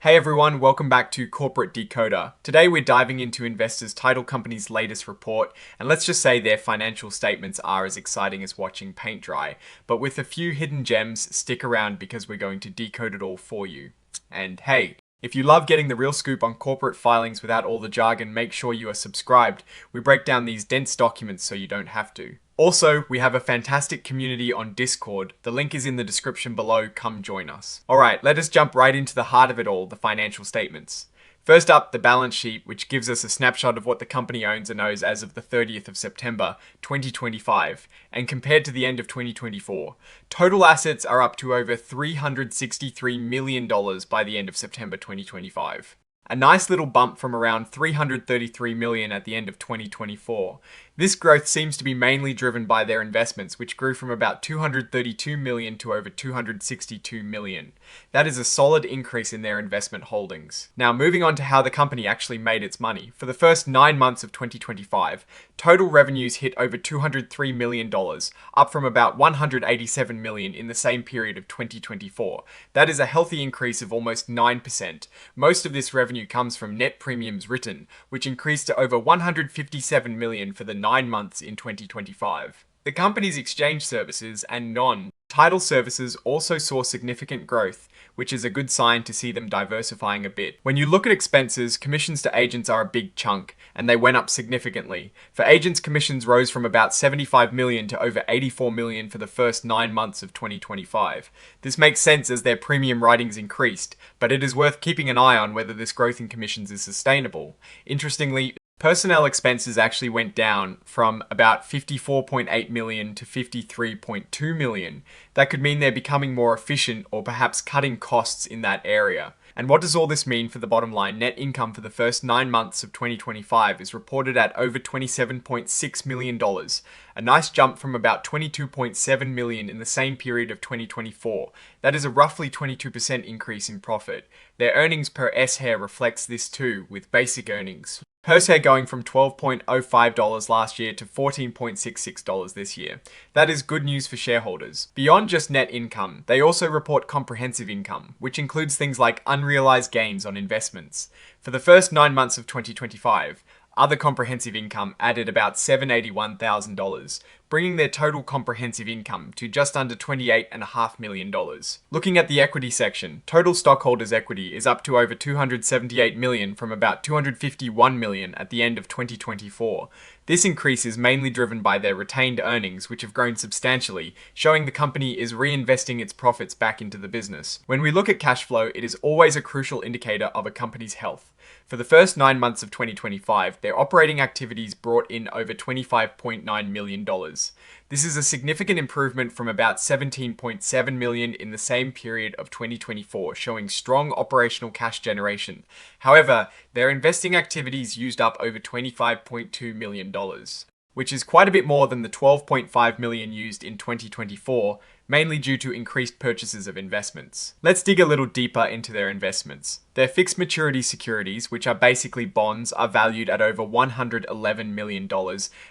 Hey everyone, welcome back to Corporate Decoder. Today we're diving into Investors Title Company's latest report, and let's just say their financial statements are as exciting as watching paint dry. But with a few hidden gems, stick around because we're going to decode it all for you. And hey, if you love getting the real scoop on corporate filings without all the jargon, make sure you are subscribed. We break down these dense documents so you don't have to. Also, we have a fantastic community on Discord. The link is in the description below. Come join us. Alright, let us jump right into the heart of it all, the financial statements. First up, the balance sheet, which gives us a snapshot of what the company owns and owes as of the 30th of September, 2025, and compared to the end of 2024. Total assets are up to over $363 million by the end of September 2025. A nice little bump from around $333 million at the end of 2024. This growth seems to be mainly driven by their investments, which grew from about $232 million to over $262 million. That is a solid increase in their investment holdings. Now, moving on to how the company actually made its money. For the first 9 months of 2025, total revenues hit over $203 million, up from about $187 million in the same period of 2024. That is a healthy increase of almost 9%. Most of this revenue comes from net premiums written, which increased to over $157 million for the 9 months in 2025. The company's exchange services and non-title services also saw significant growth, which is a good sign to see them diversifying a bit. When you look at expenses, commissions to agents are a big chunk, and they went up significantly. For agents, commissions rose from about $75 million to over $84 million for the first 9 months of 2025. This makes sense as their premium writings increased, but it is worth keeping an eye on whether this growth in commissions is sustainable. Interestingly, personnel expenses actually went down from about $54.8 million to $53.2 million. That could mean they're becoming more efficient or perhaps cutting costs in that area. And what does all this mean for the bottom line? Net income for the first 9 months of 2025 is reported at over $27.6 million, a nice jump from about $22.7 million in the same period of 2024. That is a roughly 22% increase in profit. Their earnings per S-Hair reflects this too, with basic earnings per share going from $12.05 last year to $14.66 this year. That is good news for shareholders. Beyond just net income, they also report comprehensive income, which includes things like unrealized gains on investments. For the first 9 months of 2025, other comprehensive income added about $781,000, bringing their total comprehensive income to just under $28.5 million. Looking at the equity section, total stockholders' equity is up to over $278 million from about $251 million at the end of 2024. This increase is mainly driven by their retained earnings, which have grown substantially, showing the company is reinvesting its profits back into the business. When we look at cash flow, it is always a crucial indicator of a company's health. For the first 9 months of 2025, their operating activities brought in over $25.9 million. This is a significant improvement from about $17.7 million in the same period of 2024, showing strong operational cash generation. However, their investing activities used up over $25.2 million, which is quite a bit more than the $12.5 million used in 2024, mainly due to increased purchases of investments. Let's dig a little deeper into their investments. Their fixed maturity securities, which are basically bonds, are valued at over $111 million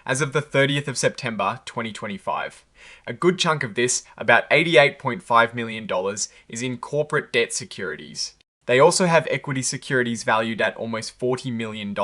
as of the 30th of September 2025. A good chunk of this, about $88.5 million, is in corporate debt securities. They also have equity securities valued at almost $40 million.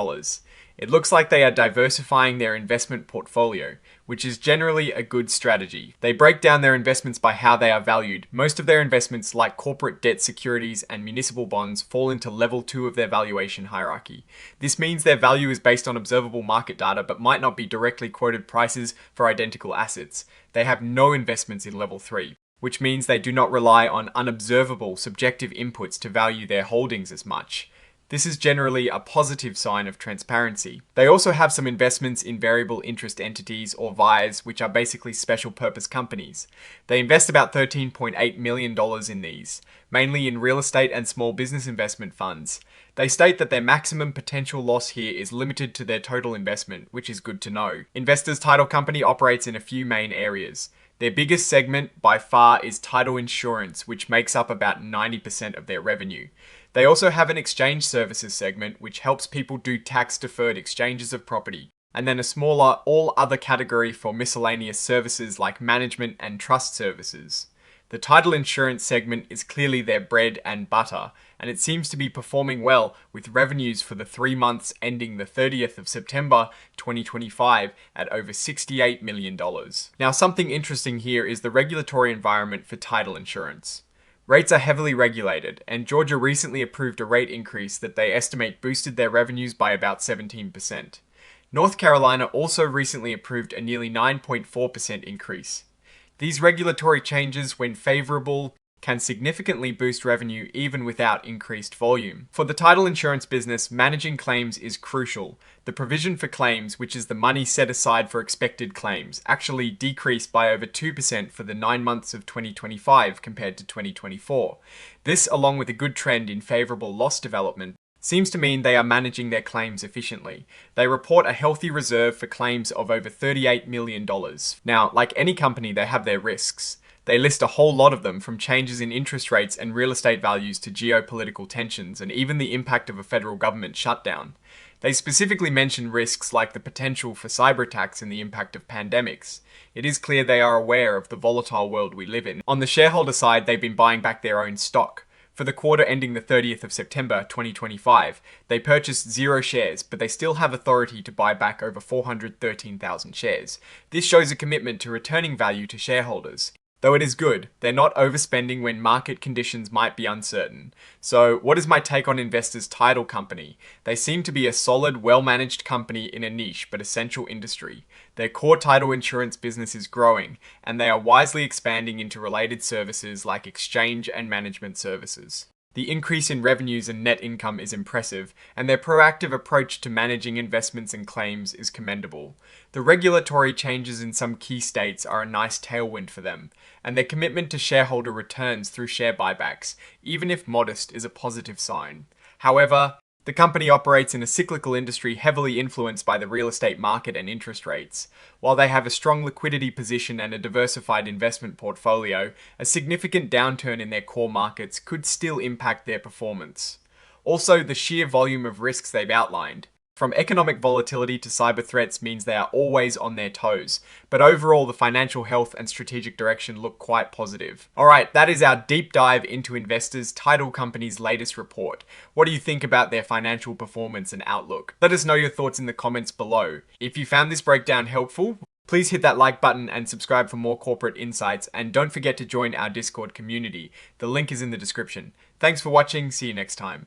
It looks like they are diversifying their investment portfolio, which is generally a good strategy. They break down their investments by how they are valued. Most of their investments, like corporate debt securities and municipal bonds, fall into level 2 of their valuation hierarchy. This means their value is based on observable market data but might not be directly quoted prices for identical assets. They have no investments in level 3, which means they do not rely on unobservable subjective inputs to value their holdings as much. This is generally a positive sign of transparency. They also have some investments in variable interest entities or VIEs, which are basically special purpose companies. They invest about $13.8 million in these, mainly in real estate and small business investment funds. They state that their maximum potential loss here is limited to their total investment, which is good to know. Investors Title Company operates in a few main areas. Their biggest segment by far is title insurance, which makes up about 90% of their revenue. They also have an exchange services segment, which helps people do tax-deferred exchanges of property, and then a smaller all-other category for miscellaneous services like management and trust services. The title insurance segment is clearly their bread and butter, and it seems to be performing well with revenues for the 3 months ending the 30th of September 2025 at over $68 million. Now, something interesting here is the regulatory environment for title insurance. Rates are heavily regulated, and Georgia recently approved a rate increase that they estimate boosted their revenues by about 17%. North Carolina also recently approved a nearly 9.4% increase. These regulatory changes, when favorable, can significantly boost revenue even without increased volume. For the title insurance business, managing claims is crucial. The provision for claims, which is the money set aside for expected claims, actually decreased by over 2% for the 9 months of 2025 compared to 2024. This, along with a good trend in favorable loss development, seems to mean they are managing their claims efficiently. They report a healthy reserve for claims of over $38 million. Now, like any company, they have their risks. They list a whole lot of them, from changes in interest rates and real estate values to geopolitical tensions and even the impact of a federal government shutdown. They specifically mention risks like the potential for cyber attacks and the impact of pandemics. It is clear they are aware of the volatile world we live in. On the shareholder side, they've been buying back their own stock. For the quarter ending the 30th of September 2025, they purchased 0 shares, but they still have authority to buy back over 413,000 shares. This shows a commitment to returning value to shareholders. Though it is good, they're not overspending when market conditions might be uncertain. So, what is my take on Investors' title company? They seem to be a solid, well-managed company in a niche but essential industry. Their core title insurance business is growing, and they are wisely expanding into related services like exchange and management services. The increase in revenues and net income is impressive, and their proactive approach to managing investments and claims is commendable. The regulatory changes in some key states are a nice tailwind for them, and their commitment to shareholder returns through share buybacks, even if modest, is a positive sign. However, the company operates in a cyclical industry heavily influenced by the real estate market and interest rates. While they have a strong liquidity position and a diversified investment portfolio, a significant downturn in their core markets could still impact their performance. Also, the sheer volume of risks they've outlined, from economic volatility to cyber threats, means they are always on their toes. But overall, the financial health and strategic direction look quite positive. Alright, that is our deep dive into Investors' title company's latest report. What do you think about their financial performance and outlook? Let us know your thoughts in the comments below. If you found this breakdown helpful, please hit that like button and subscribe for more corporate insights. And don't forget to join our Discord community. The link is in the description. Thanks for watching. See you next time.